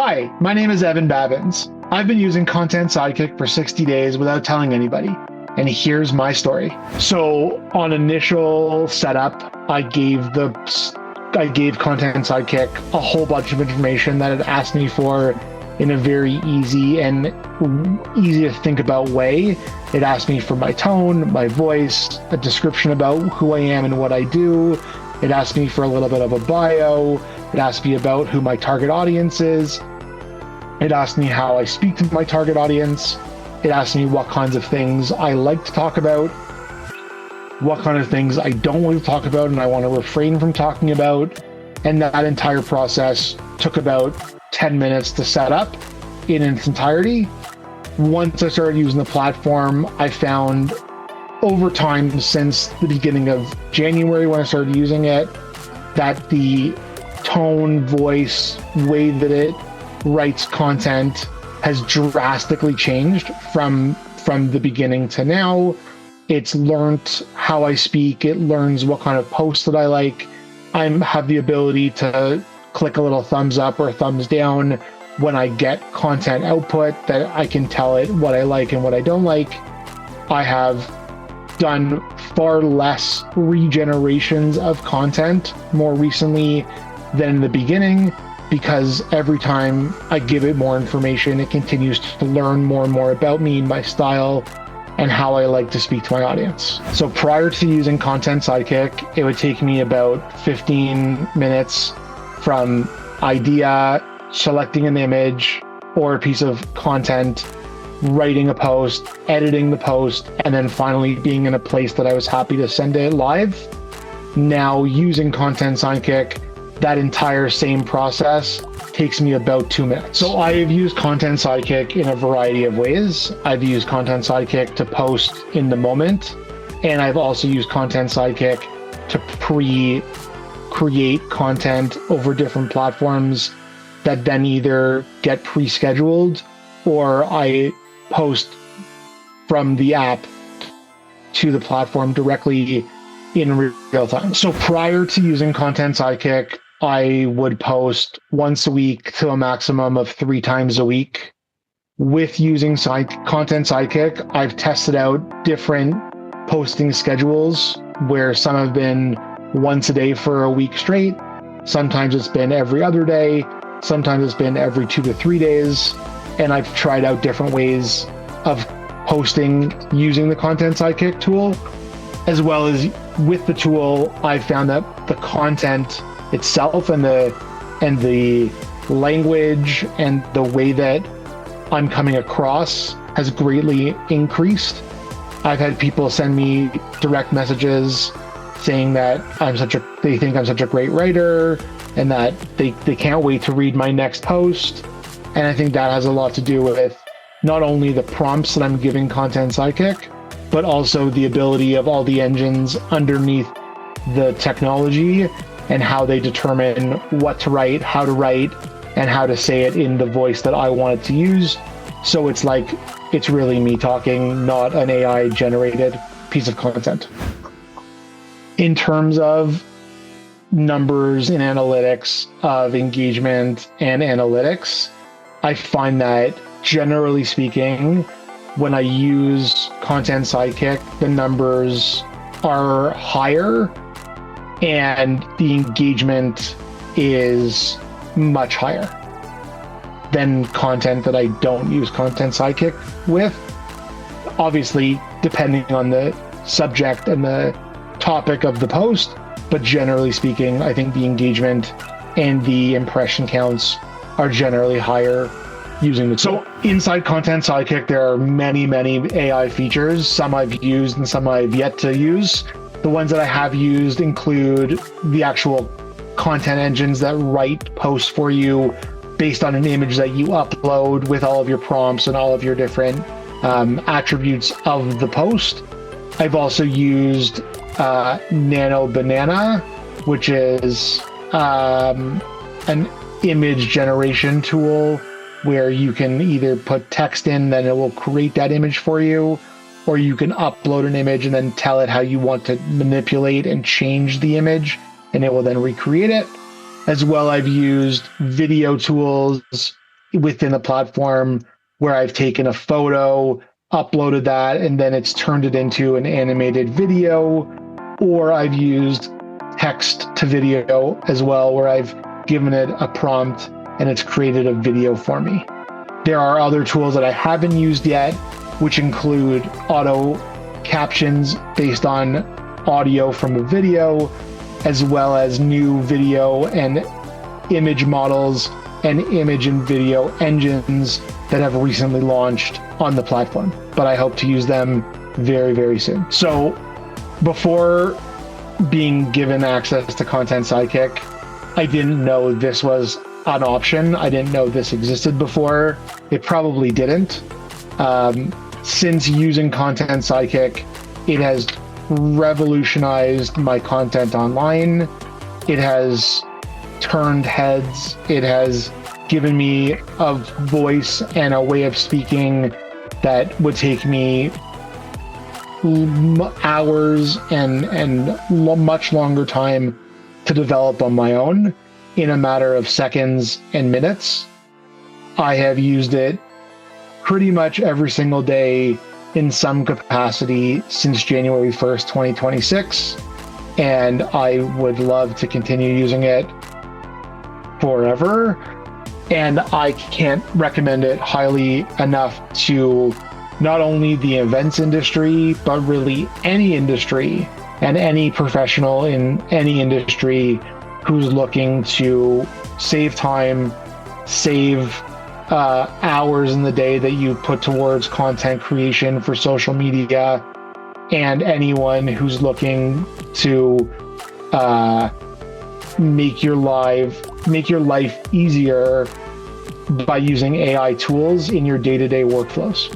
Hi, my name is Evan Babbins. I've been using Content Sidekick for 60 days without telling anybody. And here's my story. So on initial setup, I gave Content Sidekick a whole bunch of information that it asked me for in a very easy to think about way. It asked me for my tone, my voice, a description about who I am and what I do. It asked me for a little bit of a bio. It asked me about who my target audience is. It asked me how I speak to my target audience. It asked me what kinds of things I like to talk about, what kind of things I don't want to talk about and I want to refrain from talking about. And that entire process took about 10 minutes to set up in its entirety. Once I started using the platform, I found over time since the beginning of January when I started using it, that the tone, voice, way that it writes content has drastically changed from the beginning to now. It's learned how I speak. It learns what kind of posts that I like. I have the ability to click a little thumbs up or thumbs down when I get content output that I can tell it what I like and what I don't like. I have done far less regenerations of content more recently than in the beginning, because every time I give it more information, it continues to learn more and more about me, my style, and how I like to speak to my audience. So prior to using Content Sidekick, it would take me about 15 minutes from idea, selecting an image or a piece of content, writing a post, editing the post, and then finally being in a place that I was happy to send it live. Now using Content Sidekick, that entire same process takes me about 2 minutes. So I have used Content Sidekick in a variety of ways. I've used Content Sidekick to post in the moment, and I've also used Content Sidekick to pre-create content over different platforms that then either get pre-scheduled or I post from the app to the platform directly in real time. So prior to using Content Sidekick, I would post once a week to a maximum of 3 times a week. With using Content Sidekick, I've tested out different posting schedules where some have been once a day for a week straight. Sometimes it's been every other day. Sometimes it's been every 2 to 3 days. And I've tried out different ways of posting using the Content Sidekick tool. As well as with the tool, I've found that the content itself and the language and the way that I'm coming across has greatly increased. I've had people send me direct messages saying that they think I'm such a great writer and that they can't wait to read my next post. And I think that has a lot to do with not only the prompts that I'm giving Content Sidekick, but also the ability of all the engines underneath the technology and how they determine what to write, how to write, and how to say it in the voice that I want it to use. So it's like, it's really me talking, not an AI generated piece of content. In terms of numbers and analytics of engagement and analytics, I find that generally speaking, when I use Content Sidekick, the numbers are higher and the engagement is much higher than content that I don't use Content Sidekick with. Obviously, depending on the subject and the topic of the post, but generally speaking, I think the engagement and the impression counts are generally higher using the tool. So inside Content Sidekick, there are many, many AI features. Some I've used and some I've yet to use. The ones that I have used include the actual content engines that write posts for you based on an image that you upload with all of your prompts and all of your different attributes of the post. I've also used Nano Banana, which is an image generation tool where you can either put text in, then it will create that image for you, or you can upload an image and then tell it how you want to manipulate and change the image, and it will then recreate it. As well, I've used video tools within the platform where I've taken a photo, uploaded that, and then it's turned it into an animated video, or I've used text to video as well, where I've given it a prompt and it's created a video for me. There are other tools that I haven't used yet, which include auto captions based on audio from a video, as well as new video and image models and image and video engines that have recently launched on the platform. But I hope to use them very, very soon. So before being given access to ContentSidekick, I didn't know this was an option. I didn't know this existed before. It probably didn't. Since using ContentSidekick, it has revolutionized my content online. It has turned heads. It has given me a voice and a way of speaking that would take me hours and much longer time to develop on my own in a matter of seconds and minutes. I have used it pretty much every single day in some capacity since January 1st, 2026, and I would love to continue using it forever. And I can't recommend it highly enough to not only the events industry, but really any industry and any professional in any industry who's looking to save time, save hours in the day that you put towards content creation for social media, and anyone who's looking to make your life easier by using AI tools in your day-to-day workflows.